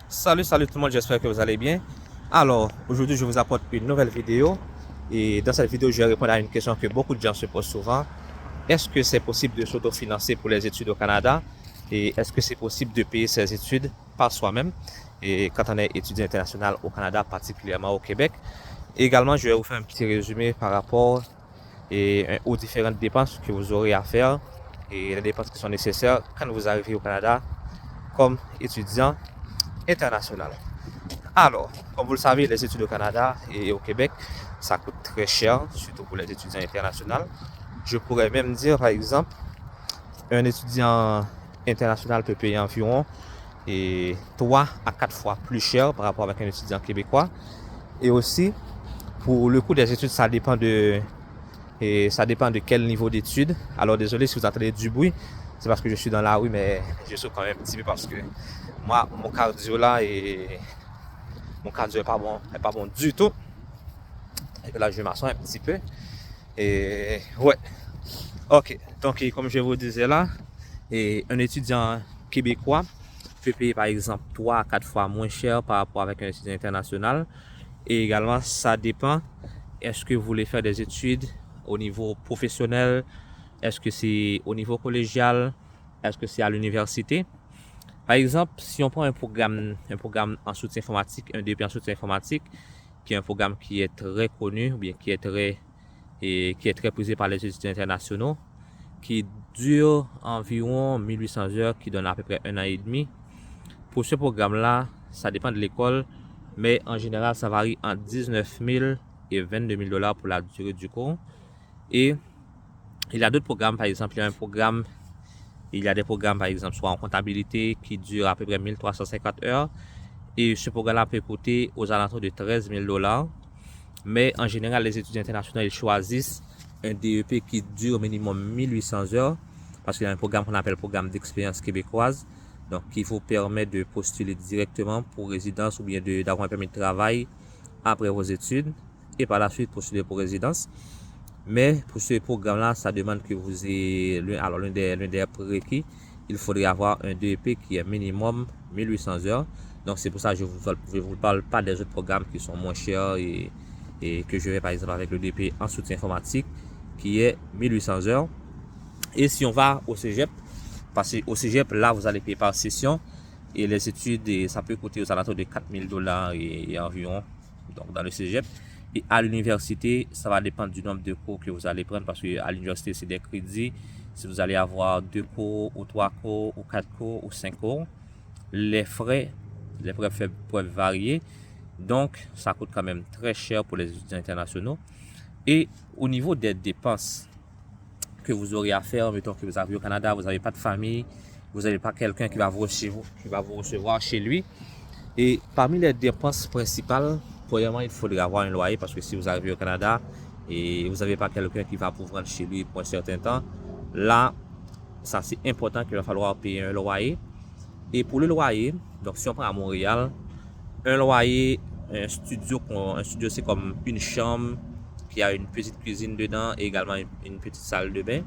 Salut tout le monde, j'espère que vous allez bien. Alors, aujourd'hui, je vous apporte une nouvelle vidéo. Et dans cette vidéo, je vais répondre à une question que beaucoup de gens se posent souvent. Est-ce que c'est possible de s'autofinancer pour les études au Canada? Et est-ce que c'est possible de payer ses études par soi-même? Et quand on est étudiant international au Canada, particulièrement au Québec. Et également, je vais vous faire un petit résumé par rapport aux différentes dépenses que vous aurez à faire et les dépenses qui sont nécessaires quand vous arrivez au Canada comme étudiant international. Alors, comme vous le savez, les études au Canada et au Québec, ça coûte très cher, surtout pour les étudiants internationaux. Je pourrais même dire, par exemple, un étudiant international peut payer environ 3 à 4 fois plus cher par rapport avec un étudiant québécois. Et aussi, pour le coût des études, ça dépend de quel niveau d'études. Alors, désolé si vous entendez du bruit, c'est parce que je suis dans la rue, mais je souffre quand même un petit peu parce que moi, mon cardio est pas bon du tout. Et là, je m'assois un petit peu. Et ouais, ok. Donc, comme je vous disais là, un étudiant québécois peut payer par exemple 3 à 4 fois moins cher par rapport avec un étudiant international. Et également, ça dépend. Est-ce que vous voulez faire des études au niveau professionnel? Est-ce que c'est au niveau collégial? Est-ce que c'est à l'université? Par exemple, si on prend un programme en soutien informatique, un DP en soutien informatique, qui est un programme qui est très connu, ou bien qui est très prisé par les étudiants internationaux, qui dure environ 1800 heures, qui donne à peu près un an et demi. Pour ce programme-là, ça dépend de l'école, mais en général, ça varie entre 19 000 et 22 000 dollars pour la durée du cours. Et il y a d'autres programmes, par exemple, il y a des programmes, par exemple, soit en comptabilité, qui durent à peu près 1350 heures. Et ce programme-là peut coûter aux alentours de 13 000 dollars. Mais en général, les étudiants internationaux, ils choisissent un DEP qui dure au minimum 1800 heures. Parce qu'il y a un programme qu'on appelle programme d'expérience québécoise. Donc, qui vous permet de postuler directement pour résidence ou bien d'avoir un permis de travail après vos études. Et par la suite, postuler pour résidence. Mais pour ce programme-là, ça demande que vous ayez l'un des prérequis. Il faudrait avoir un DEP qui est minimum 1800 heures. Donc c'est pour ça que je ne vous parle pas des autres programmes qui sont moins chers et que je vais par exemple avec le DEP en soutien informatique qui est 1800 heures. Et si on va au cégep, parce qu'au cégep, là, vous allez payer par session et les études, ça peut coûter aux alentours de 4000 dollars et environ, donc dans le cégep. Et à l'université, ça va dépendre du nombre de cours que vous allez prendre parce qu'à l'université, c'est des crédits. Si vous allez avoir 2 cours ou 3 cours ou 4 cours ou 5 cours, les frais peuvent varier. Donc, ça coûte quand même très cher pour les étudiants internationaux. Et au niveau des dépenses que vous aurez à faire, mettons que vous arrivez au Canada, vous n'avez pas de famille, vous n'avez pas quelqu'un qui va vous recevoir chez lui. Et parmi les dépenses principales, premièrement, il faudrait avoir un loyer parce que si vous arrivez au Canada et vous n'avez pas quelqu'un qui va vous rendre chez lui pour un certain temps, là, ça c'est important qu'il va falloir payer un loyer. Et pour le loyer, donc si on prend à Montréal, un loyer, un studio c'est comme une chambre qui a une petite cuisine dedans et également une petite salle de bain.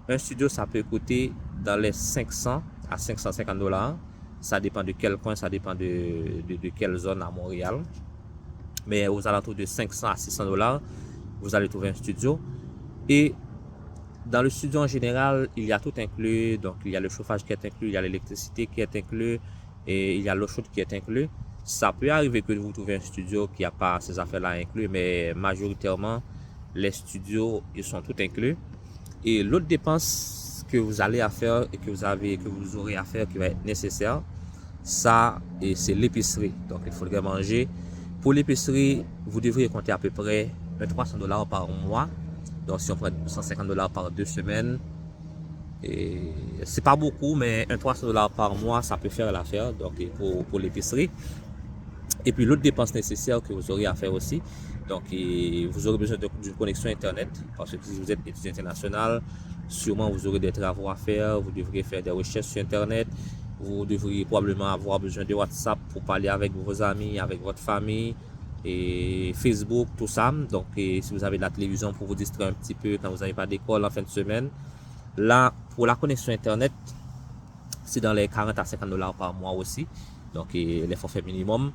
Un studio, ça peut coûter dans les 500 à 550 dollars. Ça dépend de quel coin, ça dépend de quelle zone à Montréal. Mais aux alentours de 500 à 600 dollars, vous allez trouver un studio. Et dans le studio en général, il y a tout inclus. Donc, il y a le chauffage qui est inclus, il y a l'électricité qui est inclus et il y a l'eau chaude qui est inclus. Ça peut arriver que vous trouvez un studio qui n'a pas ces affaires-là inclus, mais majoritairement, les studios, ils sont tout inclus. Et l'autre dépense que vous allez à faire et que vous aurez à faire qui va être nécessaire, ça, c'est l'épicerie. Donc, il faudrait manger. Pour l'épicerie, vous devriez compter à peu près 300 dollars par mois. Donc, si on prend 150 dollars par 2 semaines, et c'est pas beaucoup, mais 300 dollars par mois, ça peut faire l'affaire. Donc, pour l'épicerie. Et puis, l'autre dépense nécessaire que vous aurez à faire aussi, donc, vous aurez besoin d'une connexion Internet, parce que si vous êtes étudiant international, sûrement vous aurez des travaux à faire, vous devrez faire des recherches sur Internet, vous devriez probablement avoir besoin de WhatsApp pour parler avec vos amis, avec votre famille, et Facebook, tout ça. Donc, si vous avez de la télévision pour vous distraire un petit peu quand vous n'avez pas d'école en fin de semaine. Là, pour la connexion Internet, c'est dans les 40 à 50 dollars par mois aussi. donc les forfaits minimum.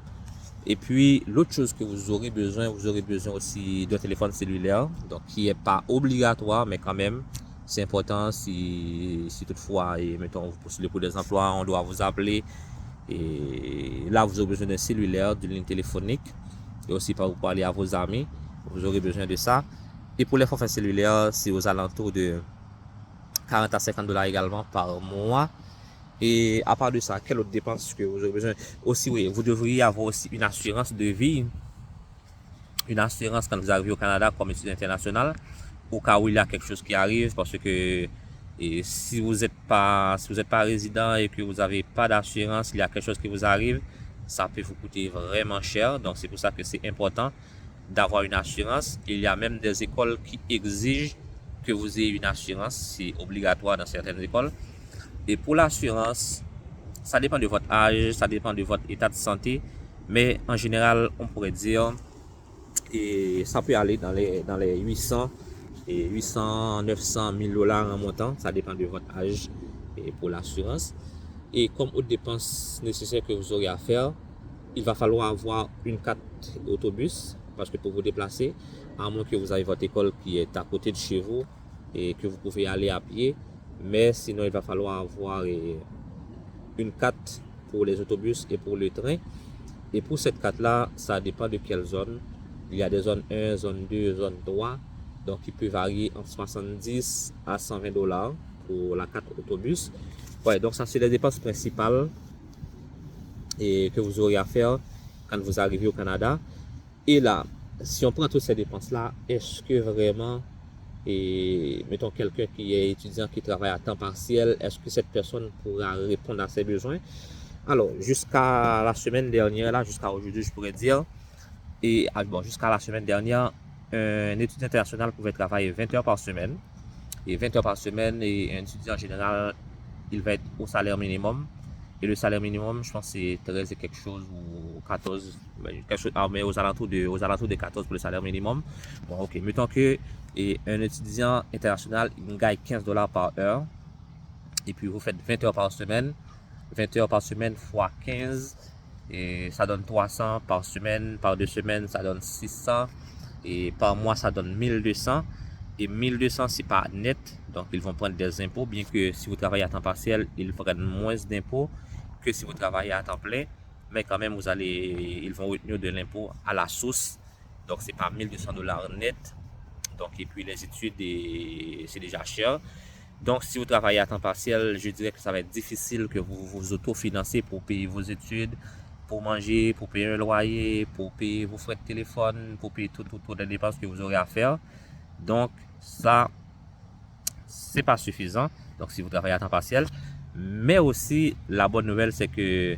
Et puis l'autre chose que vous aurez besoin aussi d'un téléphone cellulaire, donc qui est pas obligatoire, mais quand même c'est important si toutefois, et mettons vous postulez pour des emplois, on doit vous appeler. Et là, vous aurez besoin d'un cellulaire, d'une ligne téléphonique, et aussi pour parler à vos amis, vous aurez besoin de ça. Et pour les forfaits cellulaires, c'est aux alentours de 40 à 50 dollars également par mois. Et à part de ça, quelle autre dépense que vous aurez besoin? Aussi, oui, vous devriez avoir aussi une assurance de vie, une assurance quand vous arrivez au Canada comme étudiant international, au cas où il y a quelque chose qui arrive, parce que si vous n'êtes pas résident et que vous n'avez pas d'assurance, il y a quelque chose qui vous arrive, ça peut vous coûter vraiment cher. Donc c'est pour ça que c'est important d'avoir une assurance. Il y a même des écoles qui exigent que vous ayez une assurance, c'est obligatoire dans certaines écoles. Et pour l'assurance, ça dépend de votre âge, ça dépend de votre état de santé, mais en général, on pourrait dire, et ça peut aller dans les 800 et 800, 900, 1000 dollars en montant, ça dépend de votre âge et pour l'assurance. Et comme autre dépense nécessaire que vous aurez à faire, il va falloir avoir une carte autobus, parce que pour vous déplacer, à moins que vous ayez votre école qui est à côté de chez vous et que vous pouvez aller à pied, mais sinon il va falloir avoir une carte pour les autobus et pour le train. Et pour cette carte-là, ça dépend de quelle zone. Il y a des zones 1, zone 2, zone 3. Donc, il peut varier entre 70 à 120 dollars pour la carte autobus. Ouais, donc ça, c'est les dépenses principales et que vous aurez à faire quand vous arrivez au Canada. Et là, si on prend toutes ces dépenses-là, est-ce que vraiment, et mettons quelqu'un qui est étudiant, qui travaille à temps partiel, est-ce que cette personne pourra répondre à ses besoins? Alors, jusqu'à la semaine dernière, là, jusqu'à aujourd'hui, je pourrais dire, et bon, jusqu'à la semaine dernière, un étudiant international pouvait travailler 20 heures par semaine. Et 20 heures par semaine, et un étudiant en général, il va être au salaire minimum. Et le salaire minimum, je pense que c'est 13 et quelque chose ou 14, quelque chose, mais aux alentours de 14 pour le salaire minimum. Bon, ok, mettons que un étudiant international, il gagne 15 dollars par heure. Et puis vous faites 20 heures par semaine. 20 heures par semaine fois 15, et ça donne 300 par semaine, par 2 semaines, ça donne 600, et par mois, ça donne 1200. Et 1200, c'est pas net, donc ils vont prendre des impôts, bien que si vous travaillez à temps partiel, ils prennent moins d'impôts que si vous travaillez à temps plein, mais quand même, ils vont retenir de l'impôt à la source, donc c'est pas 1200 dollars net. Donc, et puis les études, c'est déjà cher. Donc, si vous travaillez à temps partiel, je dirais que ça va être difficile que vous vous autofinancez pour payer vos études, pour manger, pour payer un loyer, pour payer vos frais de téléphone, pour payer toutes les dépenses que vous aurez à faire. Donc, ça, c'est pas suffisant. Donc, si vous travaillez à temps partiel. Mais aussi, la bonne nouvelle, c'est que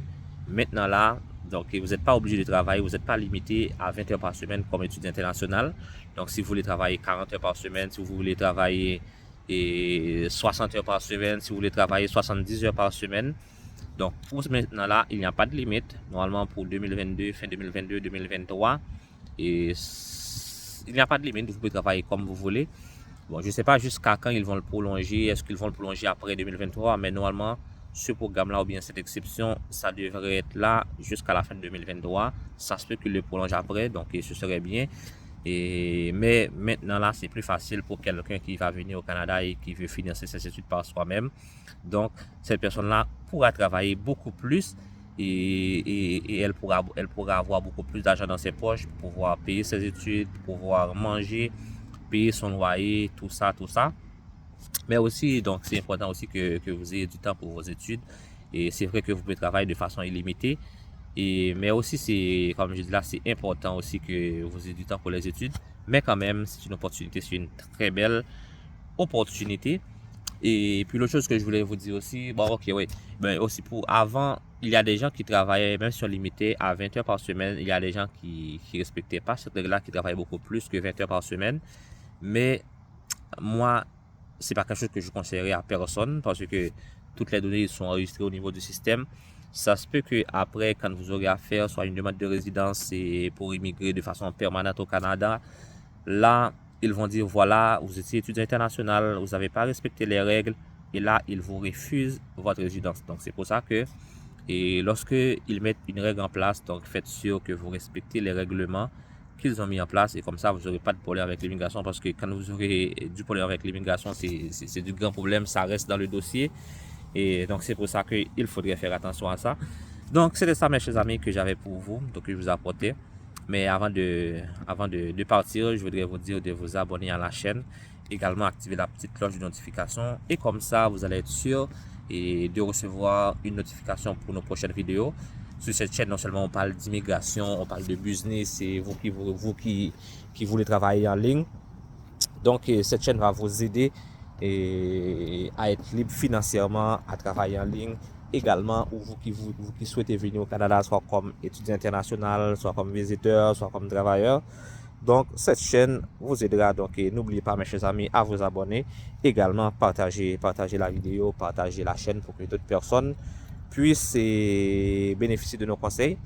maintenant là, donc vous n'êtes pas obligé de travailler, vous n'êtes pas limité à 20 heures par semaine comme étudiant international. Donc, si vous voulez travailler 40 heures par semaine, si vous voulez travailler 60 heures par semaine, si vous voulez travailler 70 heures par semaine. Donc, pour maintenant là, il n'y a pas de limite. Normalement, pour 2022, fin 2022, 2023, et il n'y a pas de limite. Vous pouvez travailler comme vous voulez. Bon, je ne sais pas jusqu'à quand ils vont le prolonger. Est-ce qu'ils vont le prolonger après 2023? Mais normalement, ce programme-là, ou bien cette exception, ça devrait être là jusqu'à la fin de 2023. Ça se peut qu'il le prolonge après, donc ce serait bien. Mais maintenant là, c'est plus facile pour quelqu'un qui va venir au Canada et qui veut financer ses études par soi-même. Donc, cette personne-là pourra travailler beaucoup plus et elle pourra avoir beaucoup plus d'argent dans ses poches pour pouvoir payer ses études, pour pouvoir manger, payer son loyer, tout ça. Mais aussi, donc, c'est important aussi que vous ayez du temps pour vos études. Et c'est vrai que vous pouvez travailler de façon illimitée. Mais aussi, c'est, comme je dis là, c'est important aussi que vous ayez du temps pour les études. Mais quand même, c'est une opportunité, c'est une très belle opportunité. Et puis l'autre chose que je voulais vous dire aussi, bon ok oui, ben aussi pour avant, il y a des gens qui travaillaient même sur limité à 20 heures par semaine. Il y a des gens qui respectaient pas cette règle-là, qui travaillaient beaucoup plus que 20 heures par semaine. Mais moi, c'est pas quelque chose que je conseillerais à personne parce que toutes les données sont enregistrées au niveau du système. Ça se peut que après, quand vous aurez à faire soit une demande de résidence et pour immigrer de façon permanente au Canada, là, ils vont dire voilà, vous étiez étudiant international, vous n'avez pas respecté les règles et là, ils vous refusent votre résidence. Donc, c'est pour ça que Et lorsque ils mettent une règle en place, donc faites sûr que vous respectez les règlements qu'ils ont mis en place et comme ça vous n'aurez pas de problème avec l'immigration parce que quand vous aurez du problème avec l'immigration, c'est du grand problème, ça reste dans le dossier et donc c'est pour ça qu'il faudrait faire attention à ça. Donc c'était ça mes chers amis que j'avais pour vous, donc que je vous apportais. Mais avant de partir, je voudrais vous dire de vous abonner à la chaîne, également activer la petite cloche de notification et comme ça vous allez être sûr et de recevoir une notification pour nos prochaines vidéos. Sur cette chaîne, non seulement on parle d'immigration, on parle de business et vous qui voulez travailler en ligne. Donc cette chaîne va vous aider à être libre financièrement, à travailler en ligne. Également, vous qui souhaitez venir au Canada, soit comme étudiant international, soit comme visiteur, soit comme travailleur. Donc, cette chaîne vous aidera. Donc, n'oubliez pas, mes chers amis, à vous abonner. Également, partagez la vidéo, partagez la chaîne pour que d'autres personnes puissent bénéficier de nos conseils.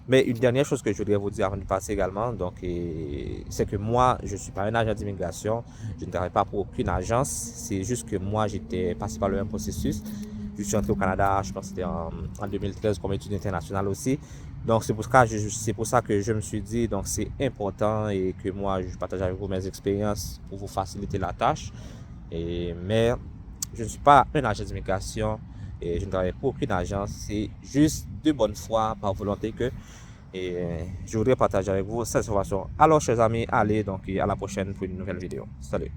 Mais une dernière chose que je voudrais vous dire avant de passer également, donc, c'est que moi, je ne suis pas un agent d'immigration. Je ne travaille pas pour aucune agence. C'est juste que moi, j'étais passé par le même processus. Je suis entré au Canada, je pense que c'était en 2013 comme étudiant international aussi. Donc c'est pour ça que je me suis dit, donc c'est important et que moi je partage avec vous mes expériences pour vous faciliter la tâche. Mais je ne suis pas un agent d'immigration et je ne travaille pour aucune agence. C'est juste de bonne foi, par volonté que je voudrais partager avec vous cette information. Alors chers amis, allez donc à la prochaine pour une nouvelle vidéo. Salut.